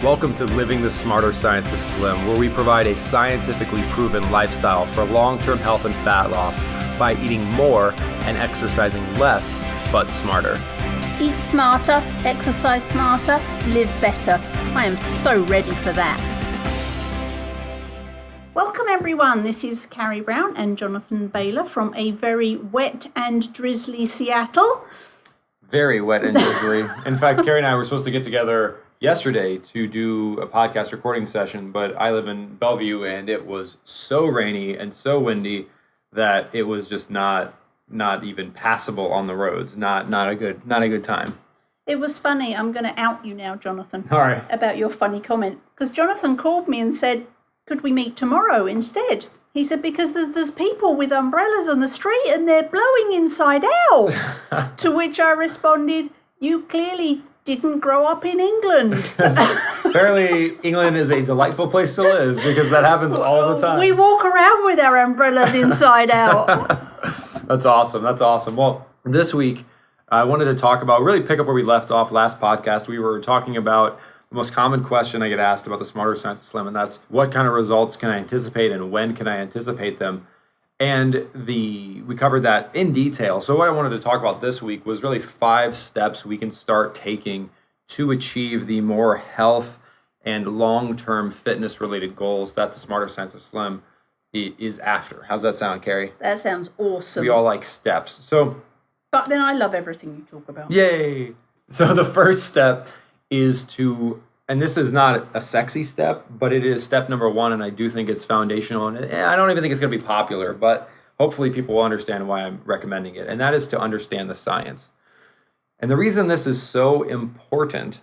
Welcome to Living the Smarter Science of Slim, where we provide a scientifically proven lifestyle for long-term health and fat loss by eating more and exercising less, but smarter. Eat smarter, exercise smarter, live better. I am so ready for that. Welcome everyone, this is Carrie Brown and Jonathan Bailor from a very wet and drizzly Seattle. Very wet and drizzly. In fact, Carrie and I were supposed to get together yesterday to do a podcast recording session, but I live in Bellevue and it was so rainy and so windy that it was just not even passable on the roads. Not a good time. It was funny. I'm going to out you now, Jonathan. All right. About your funny comment, because Jonathan called me and said, "Could we meet tomorrow instead?" He said, because there's people with umbrellas on the street and they're blowing inside out. To which I responded, "You clearly didn't grow up in England." Apparently, England is a delightful place to live because that happens all the time. We walk around with our umbrellas inside out. That's awesome. Well, this week, I wanted to talk about, really pick up where we left off last podcast. We were talking about the most common question I get asked about the Smarter Science of Slim, and that's what kind of results can I anticipate and when can I anticipate them? And we covered that in detail. So what I wanted to talk about this week was really 5 steps we can start taking to achieve the more health and long-term fitness-related goals that the Smarter Science of Slim is after. How's that sound, Carrie? That sounds awesome. We all like steps. But then I love everything you talk about. Yay! So the first step is to, and this is not a sexy step, but it is step number 1, and I do think it's foundational, and I don't even think it's going to be popular, but hopefully people will understand why I'm recommending it, and that is to understand the science. And the reason this is so important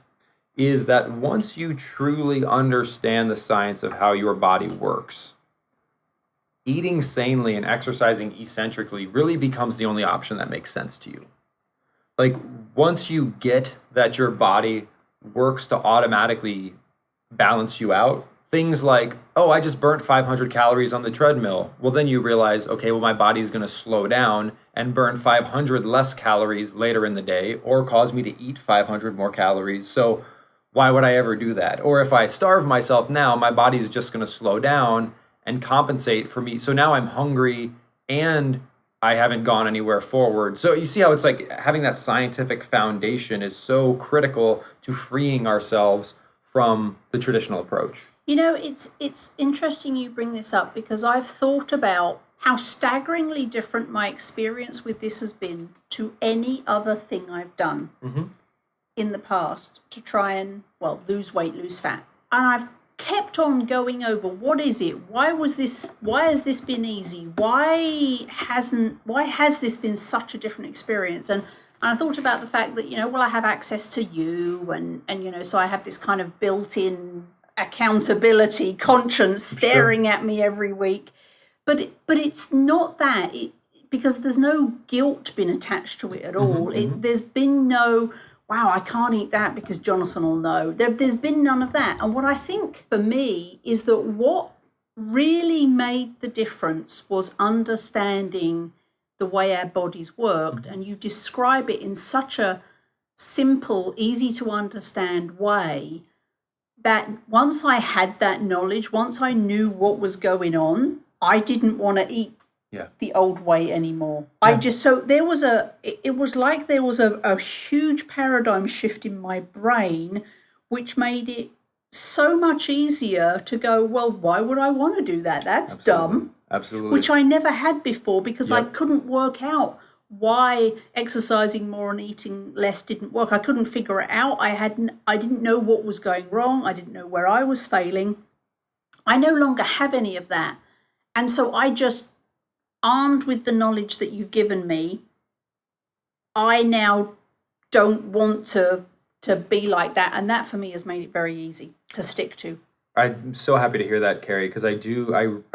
is that once you truly understand the science of how your body works, eating sanely and exercising eccentrically really becomes the only option that makes sense to you. Like, once you get that your body works to automatically balance you out, things like, oh, I just burnt 500 calories on the treadmill. Well, then you realize, okay, well, my body's going to slow down and burn 500 less calories later in the day, or cause me to eat 500 more calories. So why would I ever do that? Or if I starve myself now, my body's just going to slow down and compensate for me. So now I'm hungry and I haven't gone anywhere forward. So you see how it's like having that scientific foundation is so critical to freeing ourselves from the traditional approach. You know, it's interesting you bring this up, because I've thought about how staggeringly different my experience with this has been to any other thing I've done in the past to try and, lose weight, lose fat. And I've kept on going over, what is it? Why has this been easy? Why has this been such a different experience? And I thought about the fact that, I have access to you and so I have this kind of built-in accountability conscience staring at me every week. But it's not that, because there's no guilt been attached to it at all. There's been no, wow, I can't eat that because Jonathan will know. There's been none of that. And what I think for me is that what really made the difference was understanding the way our bodies worked. And you describe it in such a simple, easy to understand way that once I had that knowledge, once I knew what was going on, I didn't want to eat the old way anymore. It was like there was a huge paradigm shift in my brain, which made it so much easier to go, well, why would I want to do that? That's dumb. Absolutely. Which I never had before, because I couldn't work out why exercising more and eating less didn't work. I couldn't figure it out. I didn't know what was going wrong. I didn't know where I was failing. I no longer have any of that. And so I just, armed with the knowledge that you've given me, I now don't want to be like that. And that for me has made it very easy to stick to. I'm so happy to hear that, Carrie, because I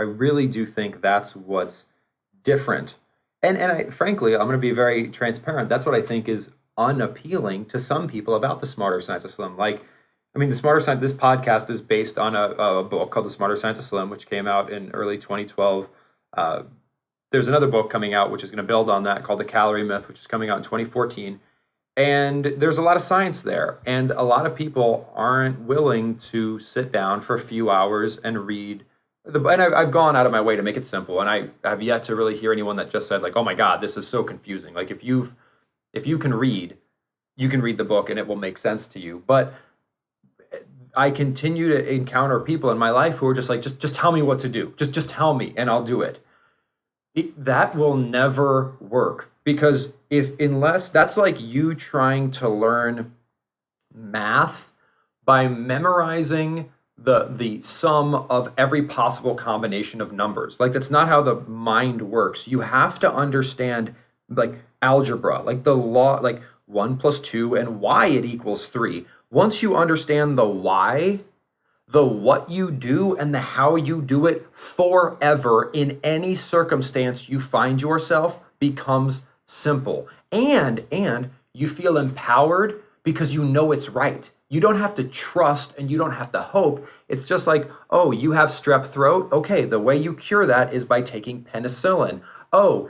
really do think that's what's different. And I, frankly, I'm going to be very transparent. That's what I think is unappealing to some people about the Smarter Science of Slim. The Smarter Science, this podcast is based on a book called The Smarter Science of Slim, which came out in early 2012. There's another book coming out, which is going to build on that, called The Calorie Myth, which is coming out in 2014. And there's a lot of science there. And a lot of people aren't willing to sit down for a few hours and read. And I've gone out of my way to make it simple. And I have yet to really hear anyone that just said, like, oh my God, this is so confusing. Like, if you can read, you can read the book and it will make sense to you. But I continue to encounter people in my life who are just like, just tell me what to do. Just tell me and I'll do it. That will never work, because unless that's like you trying to learn math by memorizing the sum of every possible combination of numbers. Like, that's not how the mind works. You have to understand, like, algebra, like the law, like 1 + 2 and why it equals 3. Once you understand the why, the what you do and the how you do it forever in any circumstance you find yourself becomes simple. And you feel empowered because you know it's right. You don't have to trust and you don't have to hope. It's just like, oh, you have strep throat. Okay, the way you cure that is by taking penicillin. Oh,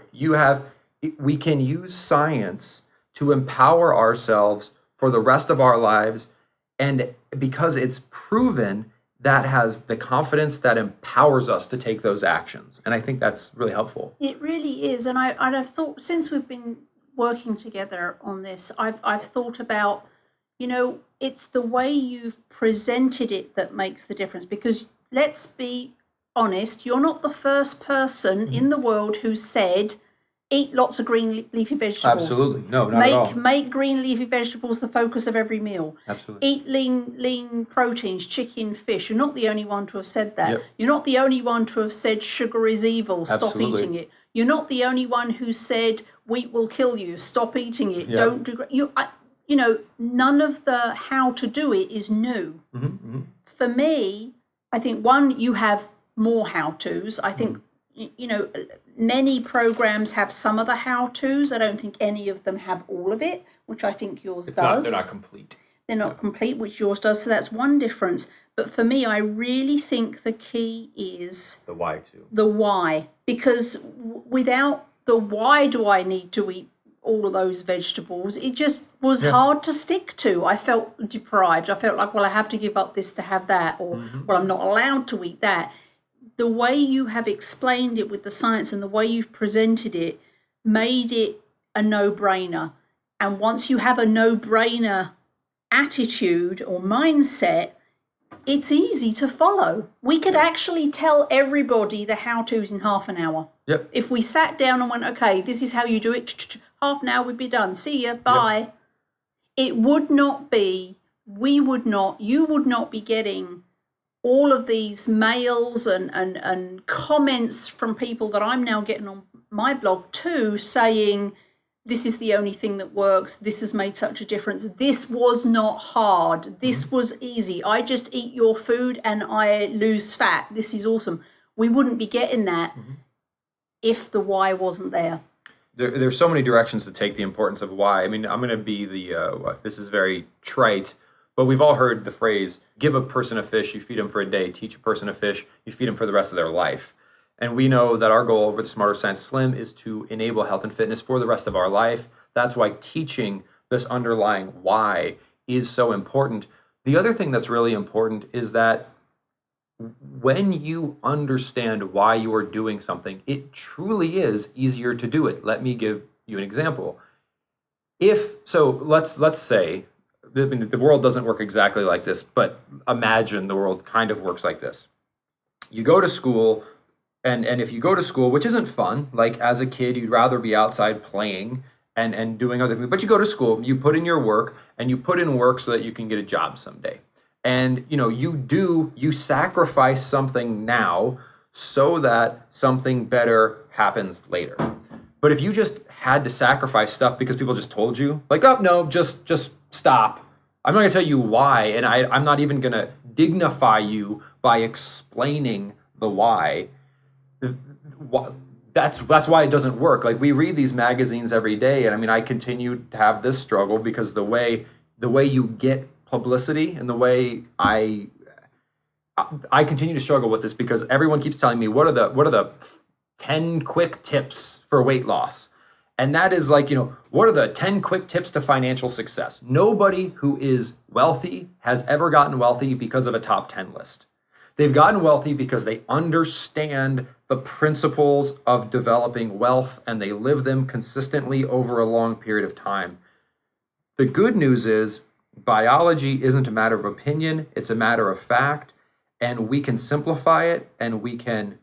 we can use science to empower ourselves for the rest of our lives. And because it's proven, that has the confidence that empowers us to take those actions. And I think that's really helpful. It really is. And I've thought, since we've been working together on this, I've thought about, it's the way you've presented it that makes the difference. Because let's be honest, you're not the first person in the world who said, eat lots of green leafy vegetables. Absolutely. No, not at all. Make green leafy vegetables the focus of every meal. Absolutely. Eat lean proteins, chicken, fish. You're not the only one to have said that. Yep. You're not the only one to have said sugar is evil, stop Absolutely. eating it. You're not the only one who said wheat will kill you, stop eating it, Yep. don't do none of the how to do it is new. Mm-hmm, mm-hmm. For me, I think, one, you have more how-tos. I think, many programs have some of the how-tos. I don't think any of them have all of it, which I think yours does. They're not complete. They're not complete, which yours does. So that's one difference. But for me, I really think the key is The why too. the why. Because without the why do I need to eat all of those vegetables, it just was hard to stick to. I felt deprived. I felt like, well, I have to give up this to have that, or well, I'm not allowed to eat that. The way you have explained it with the science and the way you've presented it made it a no-brainer. And once you have a no-brainer attitude or mindset, it's easy to follow. We could actually tell everybody the how-tos in half an hour. Yep. If we sat down and went, okay, this is how you do it, half an hour, we'd be done. See ya, bye. Yep. It would not be, you would not be getting all of these mails and comments from people that I'm now getting on my blog too, saying, this is the only thing that works. This has made such a difference. This was not hard. This was easy. I just eat your food and I lose fat. This is awesome. We wouldn't be getting that if the why wasn't there. There's so many directions to take the importance of why. I mean, I'm going to be this is very trite, but we've all heard the phrase, give a person a fish, you feed them for a day. Teach a person a fish, you feed them for the rest of their life. And we know that our goal over the Smarter Science Slim is to enable health and fitness for the rest of our life. That's why teaching this underlying why is so important. The other thing that's really important is that when you understand why you are doing something, it truly is easier to do it. Let me give you an example. Let's say, the world doesn't work exactly like this, but imagine the world kind of works like this. You go to school, and if you go to school, which isn't fun, like as a kid, you'd rather be outside playing and doing other things, but you go to school, you put in your work, and you put in work so that you can get a job someday. And you sacrifice something now so that something better happens later. But if you just had to sacrifice stuff because people just told you, like, oh no, just stop. I'm not gonna tell you why, and I'm not even gonna dignify you by explaining the why. That's why it doesn't work. Like, we read these magazines every day, and I mean, I continue to have this struggle because the way you get publicity and the way I continue to struggle with this, because everyone keeps telling me what are the 10 quick tips for weight loss, And that is like, what are the 10 quick tips to financial success? Nobody who is wealthy has ever gotten wealthy because of a top 10 list. They've gotten wealthy because they understand the principles of developing wealth and they live them consistently over a long period of time. The good news is biology isn't a matter of opinion, it's a matter of fact, and we can simplify it and we can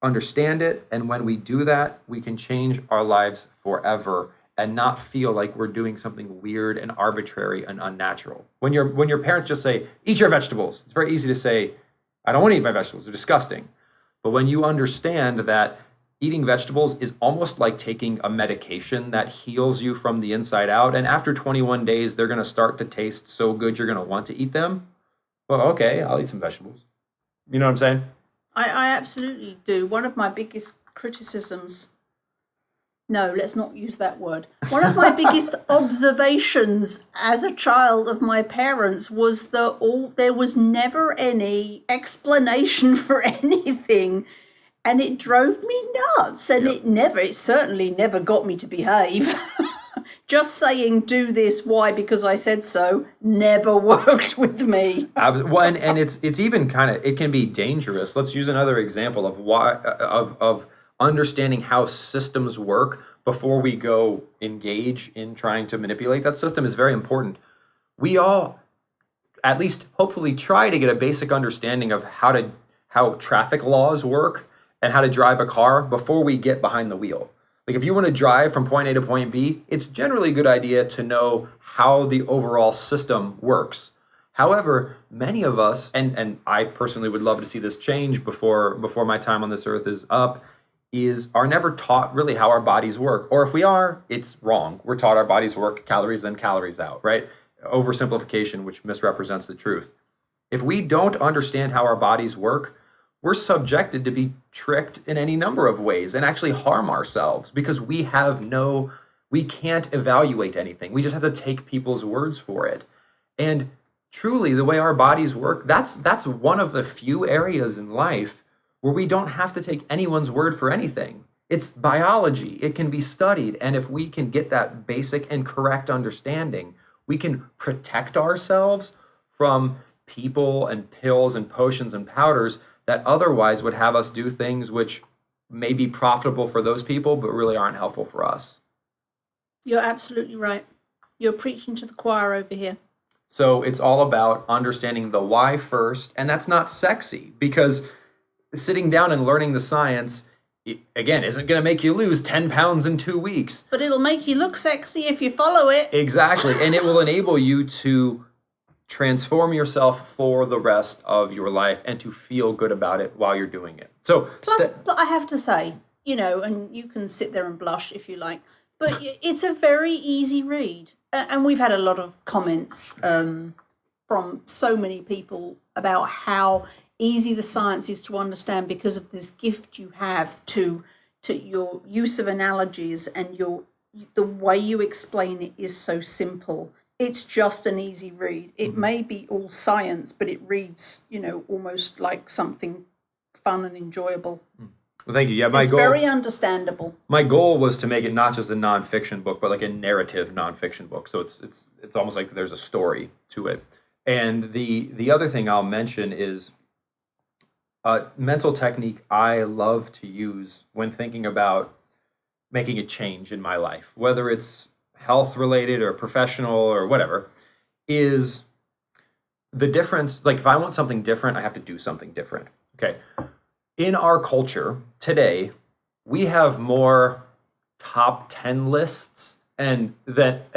understand it, and when we do that, we can change our lives forever and not feel like we're doing something weird and arbitrary and unnatural. When your parents just say, eat your vegetables, it's very easy to say, I don't want to eat my vegetables, they're disgusting. But when you understand that eating vegetables is almost like taking a medication that heals you from the inside out, and after 21 days, they're going to start to taste so good you're going to want to eat them, well, okay, I'll eat some vegetables. You know what I'm saying? I absolutely do. One of my biggest criticisms, no, let's not use that word. One of my biggest observations as a child of my parents was that there was never any explanation for anything. And it drove me nuts. And it certainly never got me to behave. Just saying, do this, why? Because I said so, never worked with me. Well, and it's even it can be dangerous. Let's use another example of why of understanding how systems work before we go engage in trying to manipulate that system is very important. We all, at least hopefully, try to get a basic understanding of how traffic laws work and how to drive a car before we get behind the wheel. Like if you want to drive from point A to point B, it's generally a good idea to know how the overall system works. However, many of us, and I personally would love to see this change before my time on this earth is up, are never taught really how our bodies work. Or if we are, it's wrong. We're taught our bodies work calories in, calories out, right? Oversimplification, which misrepresents the truth. If we don't understand how our bodies work, we're subjected to be tricked in any number of ways and actually harm ourselves because we can't evaluate anything. We just have to take people's words for it. And truly, the way our bodies work, that's one of the few areas in life where we don't have to take anyone's word for anything. It's biology. It can be studied. And if we can get that basic and correct understanding, we can protect ourselves from people and pills and potions and powders that otherwise would have us do things which may be profitable for those people, but really aren't helpful for us. You're absolutely right. You're preaching to the choir over here. So it's all about understanding the why first, and that's not sexy because sitting down and learning the science, again, isn't going to make you lose 10 pounds in 2 weeks. But it'll make you look sexy if you follow it. Exactly, and it will enable you to transform yourself for the rest of your life and to feel good about it while you're doing it. So, but I have to say, and you can sit there and blush if you like, but it's a very easy read. And we've had a lot of comments from so many people about how easy the science is to understand because of this gift you have to your use of analogies and the way you explain it is so simple. It's just an easy read. It may be all science, but it reads, almost like something fun and enjoyable. Well, thank you. Yeah, it's very understandable. My goal was to make it not just a nonfiction book, but like a narrative nonfiction book. So it's almost like there's a story to it. And the other thing I'll mention is a mental technique I love to use when thinking about making a change in my life, whether it's health related or professional or whatever, is the difference. Like if I want something different, I have to do something different. Okay. In our culture today, we have more top 10 lists and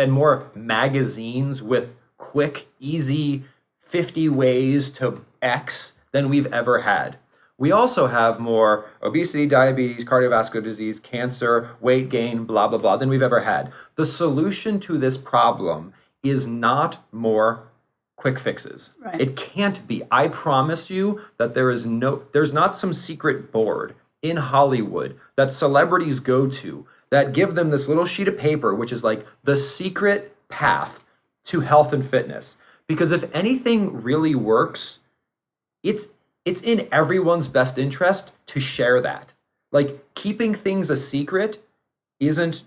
more magazines with quick, easy 50 ways to X than we've ever had. We also have more obesity, diabetes, cardiovascular disease, cancer, weight gain, blah, blah, blah, than we've ever had. The solution to this problem is not more quick fixes. Right. It can't be. I promise you that there's not some secret board in Hollywood that celebrities go to that give them this little sheet of paper, which is like the secret path to health and fitness. Because if anything really works, it's in everyone's best interest to share that. Like keeping things a secret isn't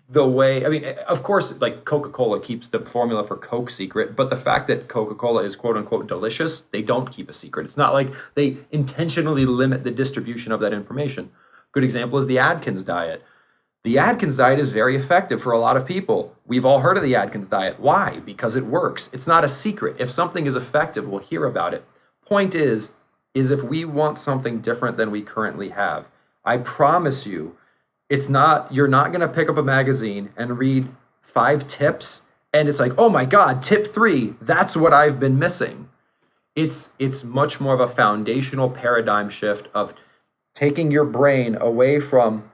the way, I mean, of course, like Coca-Cola keeps the formula for Coke secret, but the fact that Coca-Cola is quote unquote delicious, they don't keep a secret. It's not like they intentionally limit the distribution of that information. Good example is the Atkins diet. The Atkins diet is very effective for a lot of people. We've all heard of the Atkins diet. Why? Because it works. It's not a secret. If something is effective, we'll hear about it. Point is if we want something different than we currently have, I promise you, you're not going to pick up a magazine and read 5 tips and it's like, oh my God, tip 3, that's what I've been missing. It's much more of a foundational paradigm shift of taking your brain away from,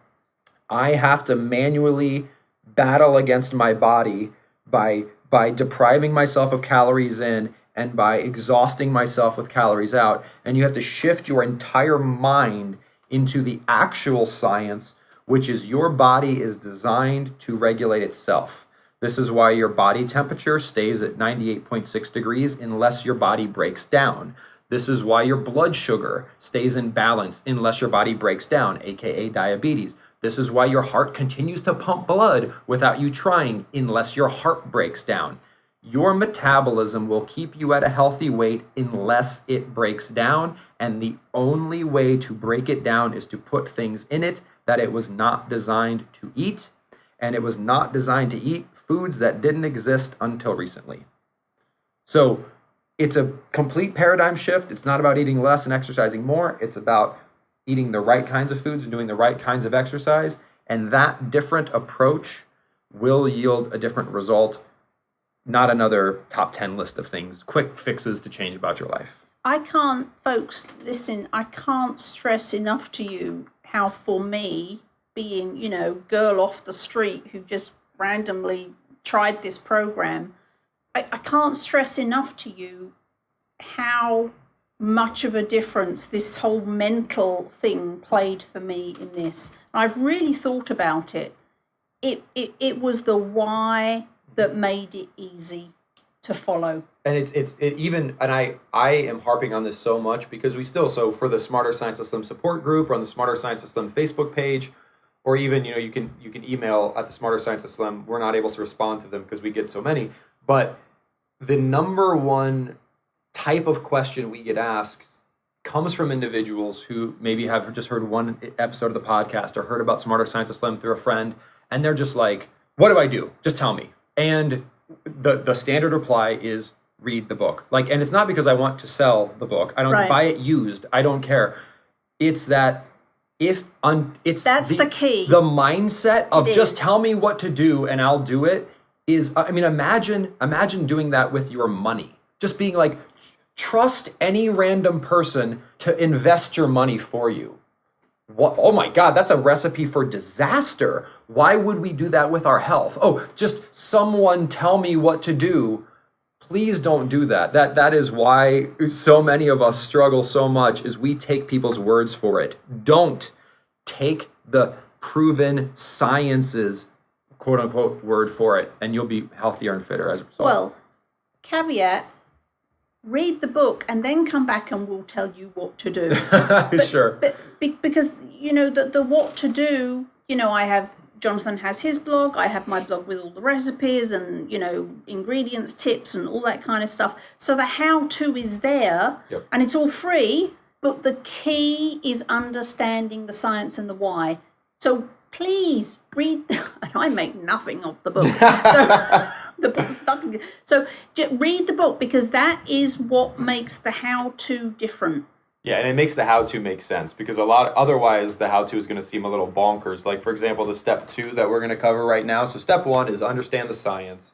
I have to manually battle against my body by depriving myself of calories in and by exhausting myself with calories out. And you have to shift your entire mind into the actual science, which is your body is designed to regulate itself. This is why your body temperature stays at 98.6 degrees unless your body breaks down. This is why your blood sugar stays in balance unless your body breaks down, aka diabetes. This is why your heart continues to pump blood without you trying unless your heart breaks down. Your metabolism will keep you at a healthy weight unless it breaks down, and the only way to break it down is to put things in it that it was not designed to eat, and it was not designed to eat foods that didn't exist until recently. So it's a complete paradigm shift. It's not about eating less and exercising more. It's about eating the right kinds of foods and doing the right kinds of exercise, and that different approach will yield a different result, not another top 10 list of things, quick fixes to change about your life. Folks, listen, I can't stress enough to you how for me, being, girl off the street who just randomly tried this program, I can't stress enough to you how much of a difference this whole mental thing played for me in this. I've really thought about it. It was the why that made it easy to follow. And I am harping on this so much because so for the Smarter Science of Slim support group or on the Smarter Science of Slim Facebook page, or even, you can email at the Smarter Science of Slim. We're not able to respond to them because we get so many. But the number one type of question we get asked comes from individuals who maybe have just heard one episode of the podcast or heard about Smarter Science of Slim through a friend, and they're just like, what do I do? Just tell me. And the standard reply is read the book. And it's not because I want to sell the book. I don't buy it used. I don't care. It's that that's the key. The mindset of just tell me what to do and I'll do it is, imagine doing that with your money. Just being like, trust any random person to invest your money for you. What? Oh my God, that's a recipe for disaster. Why would we do that with our health? Oh, just someone tell me what to do. Please don't do that. That is why so many of us struggle so much is we take people's words for it. Don't take the proven science's quote unquote word for it, and you'll be healthier and fitter as a result. Well, caveat, read the book and then come back and we'll tell you what to do. Sure. But because, the what to do, Jonathan has his blog, I have my blog with all the recipes and, ingredients, tips and all that kind of stuff. So the how-to is there, yep. And it's all free, but the key is understanding the science and the why. So please read, and I make nothing of the book. So the book's nothing. So read the book because that is what makes the how-to different. Yeah, and it makes the how-to make sense because otherwise the how-to is going to seem a little bonkers. Like, for example, the step 2 that we're going to cover right now. So step 1 is understand the science.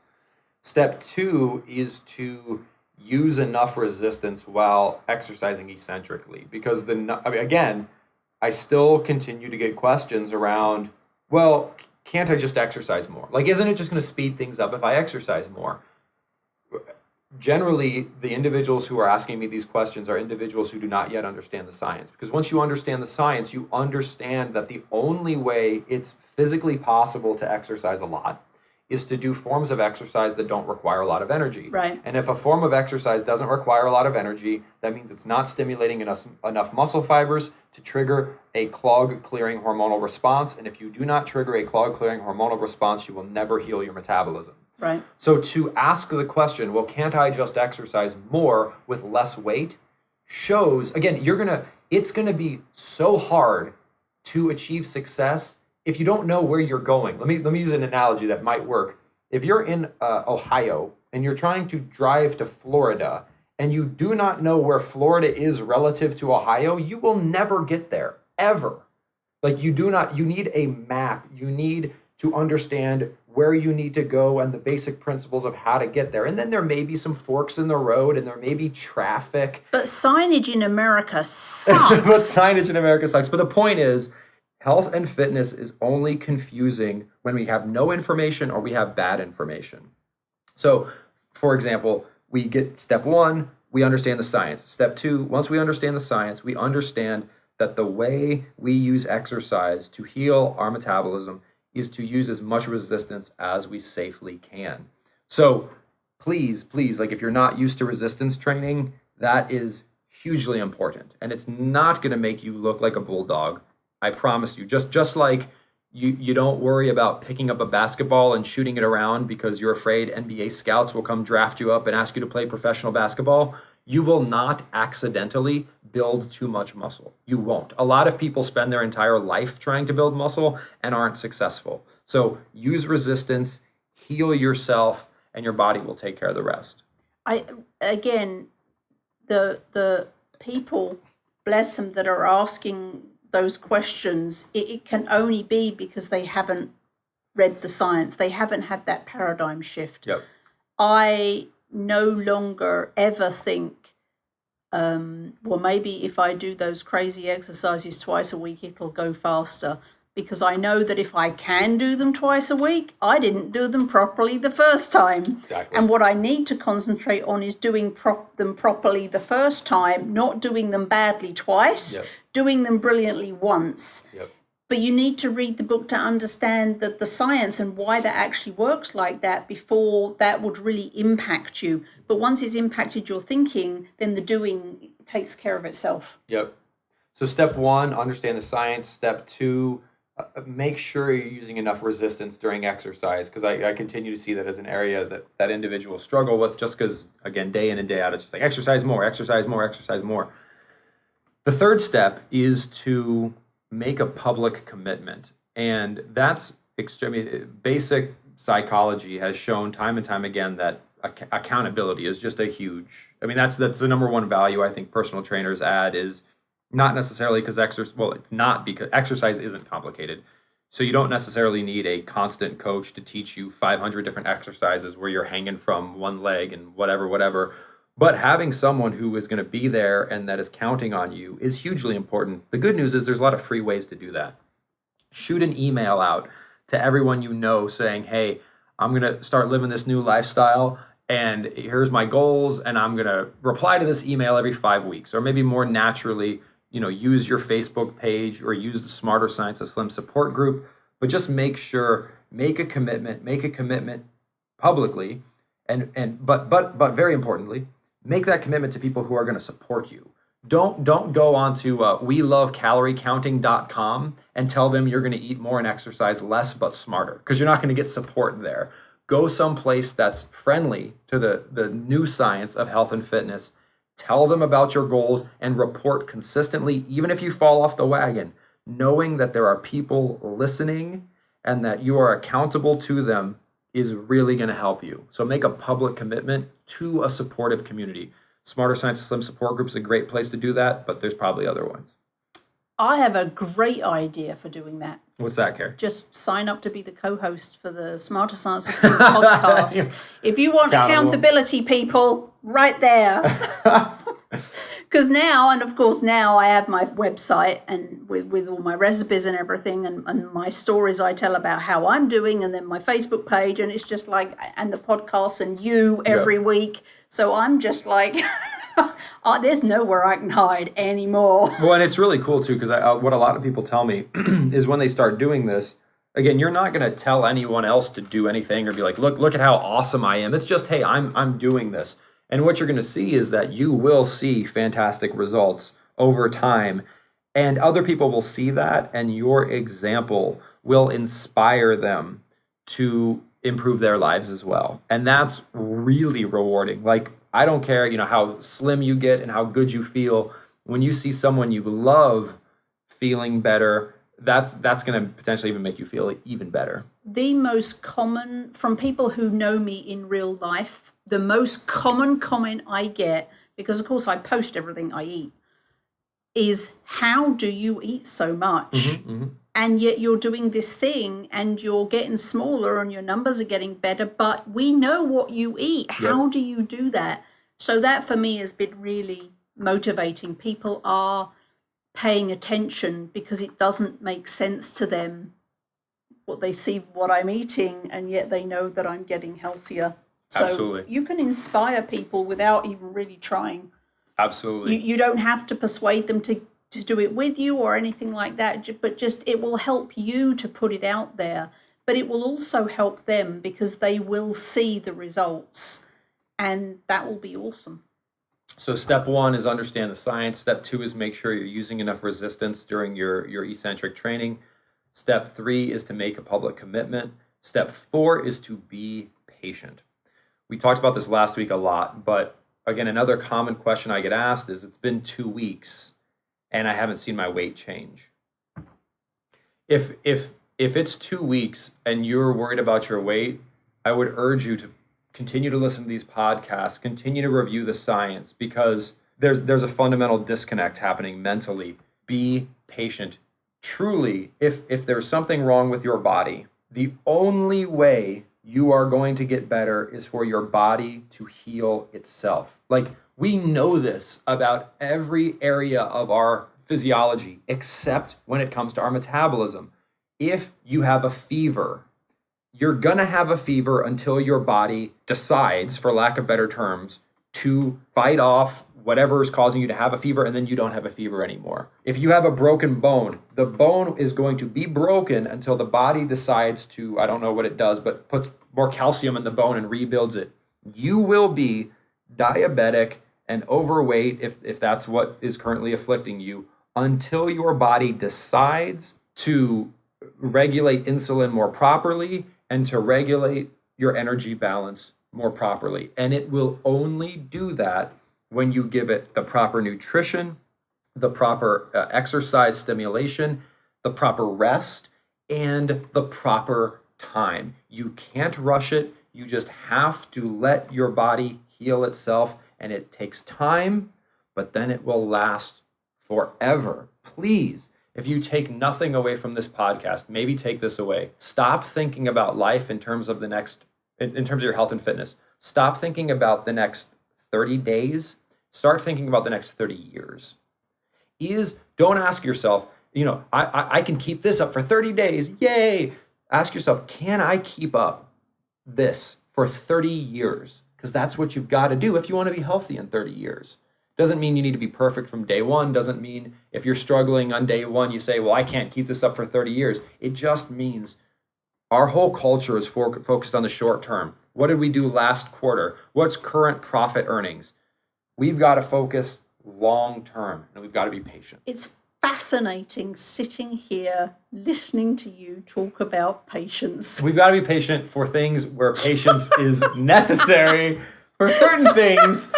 Step 2 is to use enough resistance while exercising eccentrically. Because again, I still continue to get questions around, well, can't I just exercise more? Isn't it just going to speed things up if I exercise more? Generally, the individuals who are asking me these questions are individuals who do not yet understand the science. Because once you understand the science, you understand that the only way it's physically possible to exercise a lot is to do forms of exercise that don't require a lot of energy. Right. And if a form of exercise doesn't require a lot of energy, that means it's not stimulating enough muscle fibers to trigger a clog-clearing hormonal response. And if you do not trigger a clog-clearing hormonal response, you will never heal your metabolism. Right. So to ask the question, well, can't I just exercise more with less weight, shows, again, it's going to be so hard to achieve success if you don't know where you're going. Let me use an analogy that might work. If you're in Ohio and you're trying to drive to Florida and you do not know where Florida is relative to Ohio, you will never get there, ever. Like you need a map. You need to understand where you need to go and the basic principles of how to get there. And then there may be some forks in the road and there may be traffic. But signage in America sucks. But signage in America sucks. But the point is, health and fitness is only confusing when we have no information or we have bad information. So, for example, we get step 1, we understand the science. Step 2, once we understand the science, we understand that the way we use exercise to heal our metabolism is to use as much resistance as we safely can. So please, like if you're not used to resistance training, that is hugely important. And it's not going to make you look like a bulldog. I promise you. Just like you don't worry about picking up a basketball and shooting it around because you're afraid NBA scouts will come draft you up and ask you to play professional basketball, you will not accidentally build too much muscle. You won't. A lot of people spend their entire life trying to build muscle and aren't successful. So use resistance, heal yourself, and your body will take care of the rest. The people, bless them, that are asking those questions, it can only be because they haven't read the science. They haven't had that paradigm shift. Yep. I no longer ever think, well, maybe if I do those crazy exercises twice a week, it'll go faster. Because I know that if I can do them twice a week, I didn't do them properly the first time. Exactly. And what I need to concentrate on is doing them properly the first time, not doing them badly twice, Yep. doing them brilliantly once. Yep. But you need to read the book to understand the science and why that actually works like that before that would really impact you. But once it's impacted your thinking, then the doing takes care of itself. Yep. So step 1, understand the science. Step 2, make sure you're using enough resistance during exercise, because I continue to see that as an area that individuals struggle with, just because, again, day in and day out, it's just like exercise more, exercise more, exercise more. The third step is to make a public commitment. And that's extremely basic. Psychology has shown time and time again that accountability is just a huge, that's the number one value I think personal trainers add, is not necessarily because it's not because exercise isn't complicated. So you don't necessarily need a constant coach to teach you 500 different exercises where you're hanging from one leg and whatever. But having someone who is going to be there and that is counting on you is hugely important. The good news is there's a lot of free ways to do that. Shoot an email out to everyone you know saying, hey, I'm going to start living this new lifestyle and here's my goals, and I'm going to reply to this email every 5 weeks, or maybe more naturally, use your Facebook page or use the Smarter Science of Slim support group, but just make a commitment publicly, but very importantly, make that commitment to people who are going to support you. Don't go on to welovecaloriecounting.com and tell them you're going to eat more and exercise less but smarter, because you're not going to get support there. Go someplace that's friendly to the new science of health and fitness. Tell them about your goals and report consistently, even if you fall off the wagon, knowing that there are people listening and that you are accountable to them is really going to help you. So make a public commitment to a supportive community. Smarter Science of Slim support group is a great place to do that, but there's probably other ones. I have a great idea for doing that. What's that, Carrie? Just sign up to be the co-host for the Smarter Science of Slim podcast. If you want accountability, people, right there. Because now I have my website and with all my recipes and everything, and my stories I tell about how I'm doing, and then my Facebook page, and it's just like, and the podcast and you every week. So I'm just like, there's nowhere I can hide anymore. Well, and it's really cool too, because what a lot of people tell me is when they start doing this, Again, you're not going to tell anyone else to do anything or be like, look at how awesome I am. It's just, hey, I'm doing this. And what you're going to see is that you will see fantastic results over time. And other people will see that, and your example will inspire them to improve their lives as well. And that's really rewarding. Like, I don't care, how slim you get and how good you feel. When you see someone you love feeling better, that's going to potentially even make you feel even better. The most common, from people who know me in real life, the most common comment I get, because of course I post everything I eat, is, how do you eat so much? Mm-hmm. And yet you're doing this thing and you're getting smaller and your numbers are getting better, but we know what you eat. How do you do that? So that for me has been really motivating. People are paying attention because it doesn't make sense to them what they see, what I'm eating, and yet they know that I'm getting healthier. So Absolutely. You can inspire people without even really trying. Absolutely. You don't have to persuade them to do it with you or anything like that, but just it will help you to put it out there, but it will also help them because they will see the results, and that will be awesome. So step 1 is understand the science. Step 2 is make sure you're using enough resistance during your eccentric training. Step 3 is to make a public commitment. Step 4 is to be patient. We talked about this last week a lot, but again, another common question I get asked is, it's been 2 weeks and I haven't seen my weight change. If it's 2 weeks and you're worried about your weight, I would urge you to continue to listen to these podcasts, continue to review the science, because there's a fundamental disconnect happening mentally. Be patient. Truly, if there's something wrong with your body, the only way you are going to get better is for your body to heal itself. Like, we know this about every area of our physiology, except when it comes to our metabolism. If you have a fever, you're gonna have a fever until your body decides, for lack of better terms, to fight off whatever is causing you to have a fever, and then you don't have a fever anymore. If you have a broken bone, the bone is going to be broken until the body decides to, I don't know what it does, but puts more calcium in the bone and rebuilds it. You will be diabetic and overweight, if that's what is currently afflicting you, until your body decides to regulate insulin more properly and to regulate your energy balance more properly. And it will only do that when you give it the proper nutrition, the proper exercise stimulation, the proper rest, and the proper time. You can't rush it. You just have to let your body heal itself, and it takes time, but then it will last forever. Please, if you take nothing away from this podcast, maybe take this away. Stop thinking about life in terms of in terms of your health and fitness. Stop thinking about the next 30 days. Start thinking about the next 30 years. Don't ask yourself, I can keep this up for 30 days. Yay. Ask yourself, can I keep up this for 30 years? Because that's what you've got to do if you want to be healthy in 30 years. Doesn't mean you need to be perfect from day one. Doesn't mean if you're struggling on day one, you say, well, I can't keep this up for 30 years. It just means our whole culture is focused on the short term. What did we do last quarter? What's current profit earnings? We've got to focus long term, and we've got to be patient. It's fascinating sitting here listening to you talk about patience. We've got to be patient for things where patience is necessary for certain things.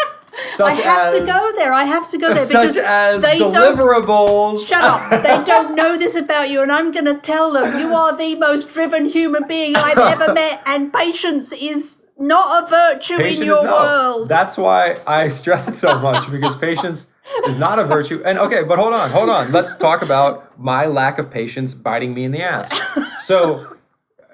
I have to go there because such as they deliverables. Shut up. They don't know this about you, and I'm going to tell them you are the most driven human being I've ever met, and patience is not a virtue in your world. That's why I stress it so much, because patience is not a virtue. And okay, but hold on. Let's talk about my lack of patience biting me in the ass. So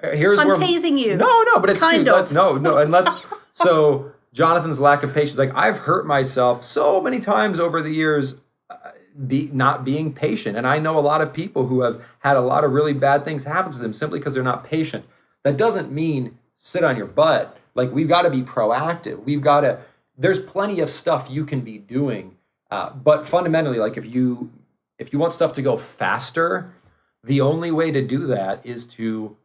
I'm teasing you. No, but it's kind true. of. So Jonathan's lack of patience. Like, I've hurt myself so many times over the years not being patient. And I know a lot of people who have had a lot of really bad things happen to them simply because they're not patient. That doesn't mean sit on your butt. Like, we've got to be proactive. There's plenty of stuff you can be doing. But fundamentally, like, if you want stuff to go faster, The only way to do that is to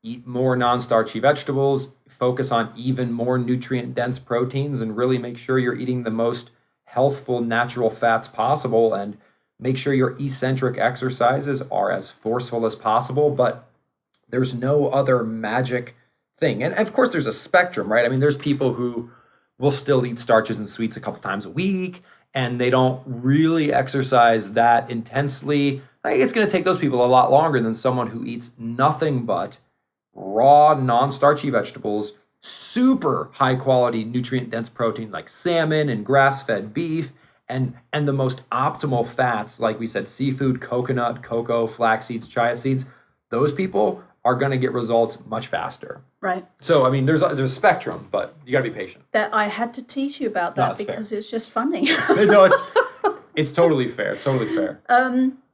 eat more non-starchy vegetables, focus on even more nutrient-dense proteins, and really make sure you're eating the most healthful natural fats possible, and make sure your eccentric exercises are as forceful as possible. But there's no other magic thing. And of course, there's a spectrum, right? I mean, there's people who will still eat starches and sweets a couple times a week, and they don't really exercise that intensely. I think it's going to take those people a lot longer than someone who eats nothing but raw, non-starchy vegetables, super high-quality, nutrient-dense protein like salmon and grass-fed beef, and the most optimal fats, like we said, seafood, coconut, cocoa, flax seeds, chia seeds. Those people are going to get results much faster. Right. So, I mean, there's a spectrum, but you got to be patient. That I had to tease you about that because it's just funny. No, it's totally fair. It's totally fair.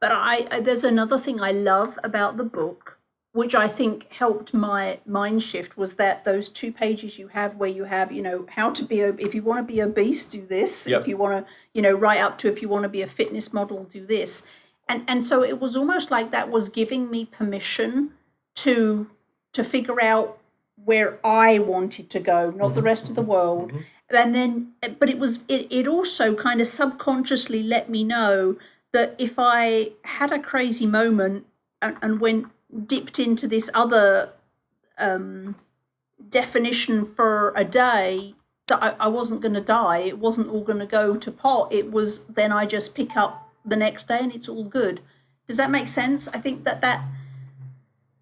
But there's another thing I love about the book, which I think helped my mind shift, was that those 2 pages you have where you have, how to be, if you want to be obese, do this. Yep. If you want to, right up to if you want to be a fitness model, do this. And so it was almost like that was giving me permission to figure out where I wanted to go, not the rest of the world. And then, but it also kind of subconsciously let me know that if I had a crazy moment and dipped into this other definition for a day, that I wasn't going to die. It wasn't all going to go to pot. It was, then I just pick up the next day and it's all good. Does that make sense? I think that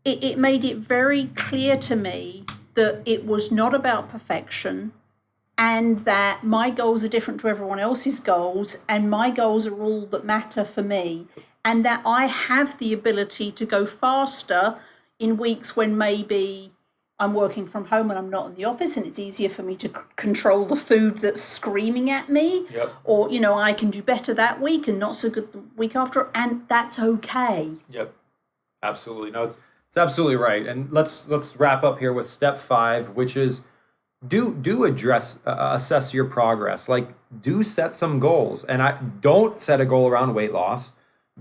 it made it very clear to me that it was not about perfection, and that my goals are different to everyone else's goals, and my goals are all that matter for me, and that I have the ability to go faster in weeks when maybe I'm working from home and I'm not in the office, and it's easier for me to control the food that's screaming at me. Yep. Or, I can do better that week and not so good the week after, and that's okay. Yep. Absolutely. No, it's absolutely right. And let's wrap up here with step 5, which is do assess your progress. Like, do set some goals, and I don't set a goal around weight loss.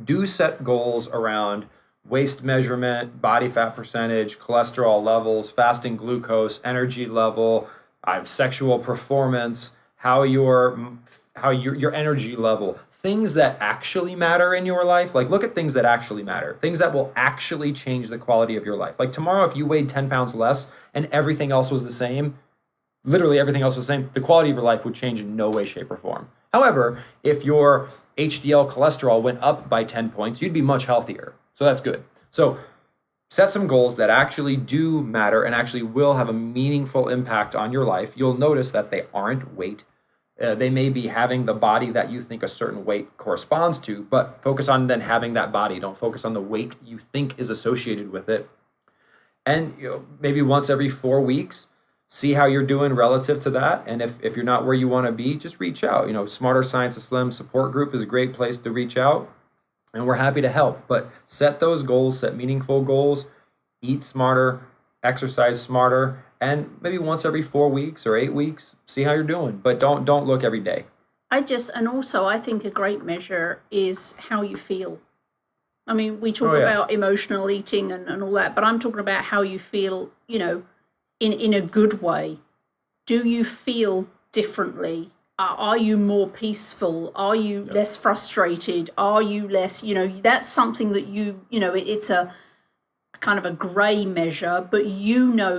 Do set goals around waist measurement, body fat percentage, cholesterol levels, fasting glucose, energy level, sexual performance, how your energy level, things that actually matter in your life. Like, look at things that actually matter, things that will actually change the quality of your life. Like, tomorrow, if you weighed 10 pounds less and everything else was the same, literally everything else was the same, the quality of your life would change in no way, shape, or form. However, if your HDL cholesterol went up by 10 points, you'd be much healthier. So that's good. So set some goals that actually do matter and actually will have a meaningful impact on your life. You'll notice that they aren't weight. They may be having the body that you think a certain weight corresponds to, but focus on then having that body. Don't focus on the weight you think is associated with it. And maybe once every 4 weeks, see how you're doing relative to that. And if you're not where you want to be, just reach out. Smarter Science of Slim support group is a great place to reach out, and we're happy to help. But set those goals, set meaningful goals, eat smarter, exercise smarter, and maybe once every 4 weeks or 8 weeks, see how you're doing. But don't look every day. And also I think a great measure is how you feel. I mean, we talk about emotional eating and all that, but I'm talking about how you feel, in a good way. Do you feel differently? Are you more peaceful? Are you less frustrated? Are you less, that's something that it's a kind of a gray measure, but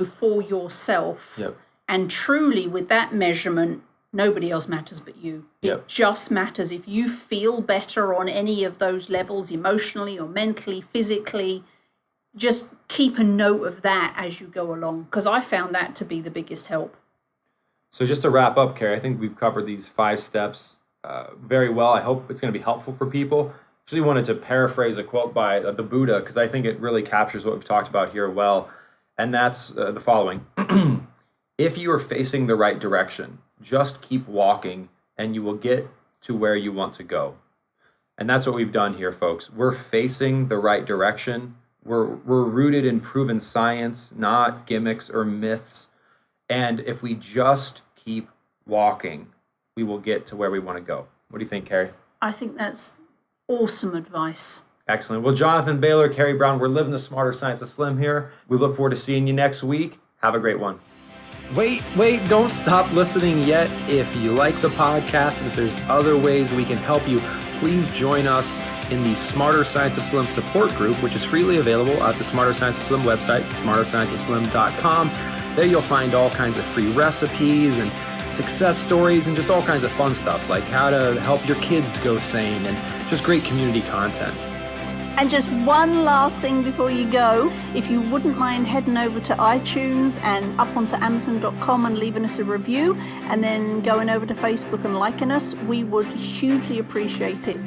for yourself. Yep. And truly with that measurement, nobody else matters but you. Yep. It just matters. If you feel better on any of those levels, emotionally or mentally, physically, just keep a note of that as you go along, because I found that to be the biggest help. So just to wrap up, Carrie, I think we've covered these 5 steps very well. I hope it's going to be helpful for people. Actually wanted to paraphrase a quote by the Buddha, because I think it really captures what we've talked about here well. And that's the following. If you are facing the right direction, just keep walking and you will get to where you want to go. And that's what we've done here, folks. We're facing the right direction. We're rooted in proven science, not gimmicks or myths. And if we just keep walking, we will get to where we want to go. What do you think, Carrie? I think that's awesome advice. Excellent. Well, Jonathan Bailor, Carrie Brown, we're living the smarter science of slim here. We look forward to seeing you next week. Have a great one. Wait, don't stop listening yet. If you like the podcast and if there's other ways we can help you, please join us in the Smarter Science of Slim support group, which is freely available at the Smarter Science of Slim website, smarterscienceofslim.com. There you'll find all kinds of free recipes and success stories and just all kinds of fun stuff like how to help your kids go sane and just great community content. And just one last thing before you go, if you wouldn't mind heading over to iTunes and up onto Amazon.com and leaving us a review, and then going over to Facebook and liking us, we would hugely appreciate it.